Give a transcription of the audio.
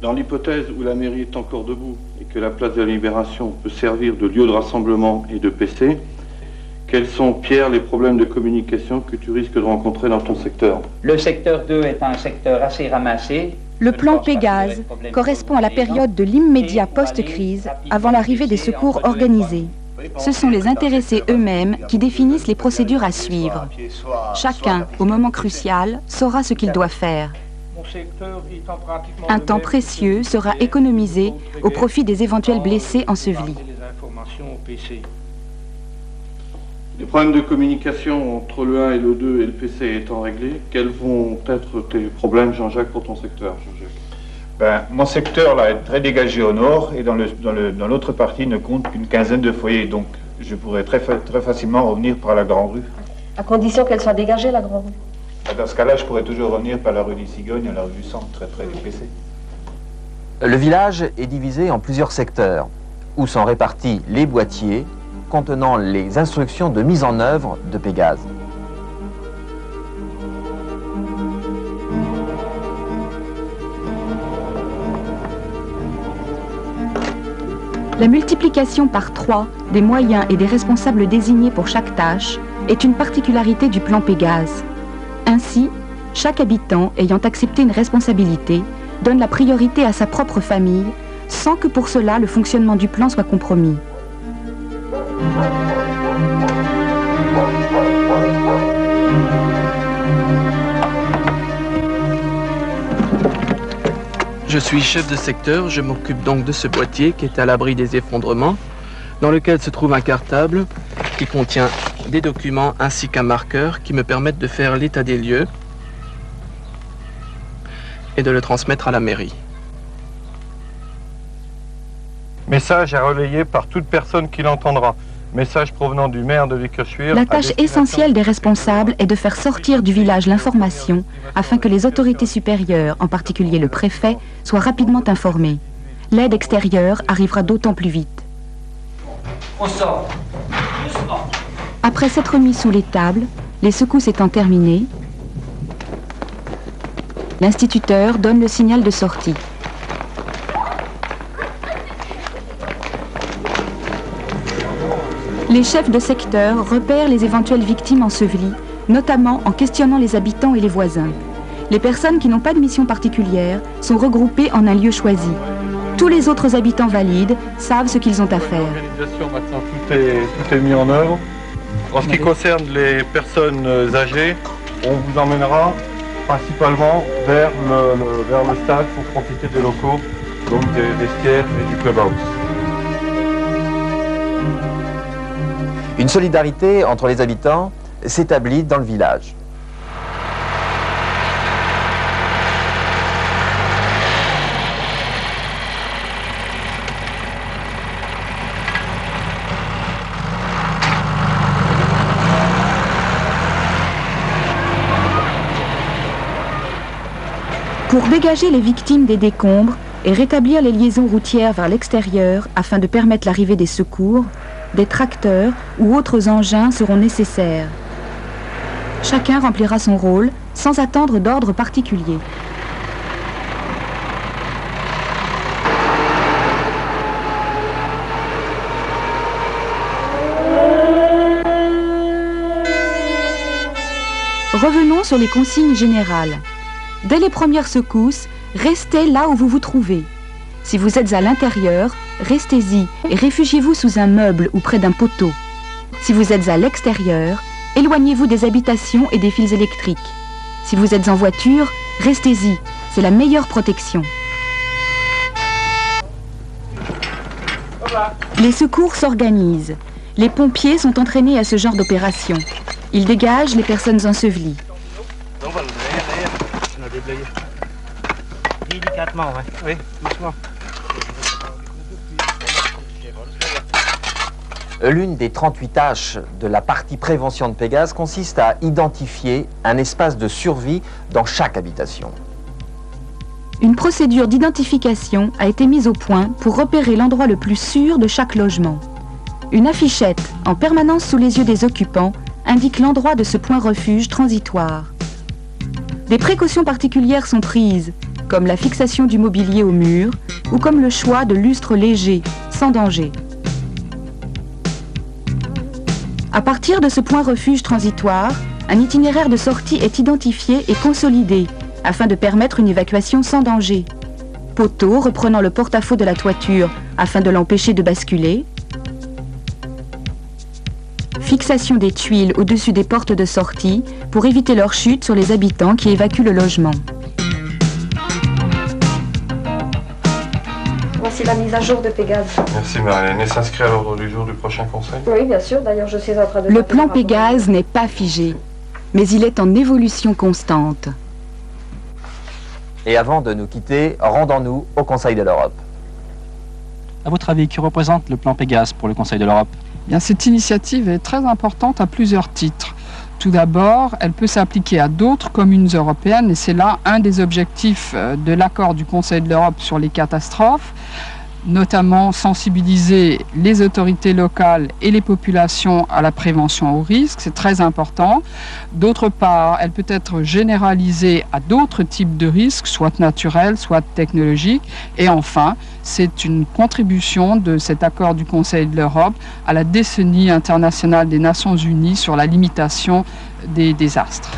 Dans l'hypothèse où la mairie est encore debout et que la place de la Libération peut servir de lieu de rassemblement et de PC, quels sont, Pierre, les problèmes de communication que tu risques de rencontrer dans ton secteur? Le secteur 2 est un secteur assez ramassé. Le plan Pégase correspond à la période de l'immédiat post-crise, avant l'arrivée des secours organisés. Ce sont les intéressés eux-mêmes qui définissent les procédures à suivre. Chacun, au moment crucial, saura ce qu'il doit faire. Un temps précieux sera économisé au profit des éventuels blessés ensevelis. Les problèmes de communication entre le 1 et le 2 et le PC étant réglés, quels vont être tes problèmes, Jean-Jacques, pour ton secteur, Jean-Jacques? Mon secteur là, est très dégagé au nord et dans l'autre partie ne compte qu'une quinzaine de foyers. Donc je pourrais très facilement revenir par la Grande Rue. À condition qu'elle soit dégagée, la Grande Rue. Dans ce cas-là, je pourrais toujours revenir par la rue des Cigognes à la rue du Centre, très près du PC. Le village est divisé en plusieurs secteurs, où sont répartis les boîtiers contenant les instructions de mise en œuvre de Pégase. La multiplication par 3 des moyens et des responsables désignés pour chaque tâche est une particularité du plan Pégase. Ainsi, chaque habitant ayant accepté une responsabilité donne la priorité à sa propre famille, sans que pour cela le fonctionnement du plan soit compromis. Je suis chef de secteur, je m'occupe donc de ce boîtier qui est à l'abri des effondrements, dans lequel se trouve un cartable qui contient des documents ainsi qu'un marqueur qui me permettent de faire l'état des lieux et de le transmettre à la mairie. Message à relayer par toute personne qui l'entendra. Message provenant du maire de Viquechuire. La tâche essentielle des responsables est de faire sortir du village l'information afin que les autorités supérieures, en particulier le préfet, soient rapidement informées. L'aide extérieure arrivera d'autant plus vite. On sort. Doucement. Après s'être mis sous les tables, les secousses étant terminées, l'instituteur donne le signal de sortie. Les chefs de secteur repèrent les éventuelles victimes ensevelies, notamment en questionnant les habitants et les voisins. Les personnes qui n'ont pas de mission particulière sont regroupées en un lieu choisi. Tous les autres habitants valides savent ce qu'ils ont à faire. L'organisation, maintenant, tout est mis en œuvre. En ce qui concerne les personnes âgées, on vous emmènera principalement vers le stade pour profiter des locaux, donc des vestiaires et du clubhouse. Une solidarité entre les habitants s'établit dans le village. Pour dégager les victimes des décombres et rétablir les liaisons routières vers l'extérieur afin de permettre l'arrivée des secours, des tracteurs ou autres engins seront nécessaires. Chacun remplira son rôle sans attendre d'ordre particulier. Revenons sur les consignes générales. Dès les premières secousses, restez là où vous vous trouvez. Si vous êtes à l'intérieur, restez-y et réfugiez-vous sous un meuble ou près d'un poteau. Si vous êtes à l'extérieur, éloignez-vous des habitations et des fils électriques. Si vous êtes en voiture, restez-y, c'est la meilleure protection. Les secours s'organisent. Les pompiers sont entraînés à ce genre d'opération. Ils dégagent les personnes ensevelies. Délicatement, oui, doucement. L'une des 38 tâches de la partie prévention de Pégase consiste à identifier un espace de survie dans chaque habitation. Une procédure d'identification a été mise au point pour repérer l'endroit le plus sûr de chaque logement. Une affichette, en permanence sous les yeux des occupants, indique l'endroit de ce point refuge transitoire. Des précautions particulières sont prises. comme la fixation du mobilier au mur ou comme le choix de lustres légers, sans danger. À partir de ce point refuge transitoire, un itinéraire de sortie est identifié et consolidé afin de permettre une évacuation sans danger. Poteaux reprenant le porte-à-faux de la toiture afin de l'empêcher de basculer. Fixation des tuiles au-dessus des portes de sortie pour éviter leur chute sur les habitants qui évacuent le logement. Voici la mise à jour de Pégase. Merci Marie-Hélène. Et s'inscrit à l'ordre du jour du prochain conseil? Oui, bien sûr. D'ailleurs, je suis en train de... Le plan Pégase n'est pas figé, mais il est en évolution constante. Et avant de nous quitter, rendons-nous au Conseil de l'Europe. À votre avis, qui représente le plan Pégase pour le Conseil de l'Europe? Bien, cette initiative est très importante à plusieurs titres. Tout d'abord, elle peut s'appliquer à d'autres communes européennes et c'est là un des objectifs de l'accord du Conseil de l'Europe sur les catastrophes, notamment sensibiliser les autorités locales et les populations à la prévention aux risques, c'est très important. D'autre part, elle peut être généralisée à d'autres types de risques, soit naturels, soit technologiques. Et enfin, c'est une contribution de cet accord du Conseil de l'Europe à la décennie internationale des Nations Unies sur la limitation des désastres.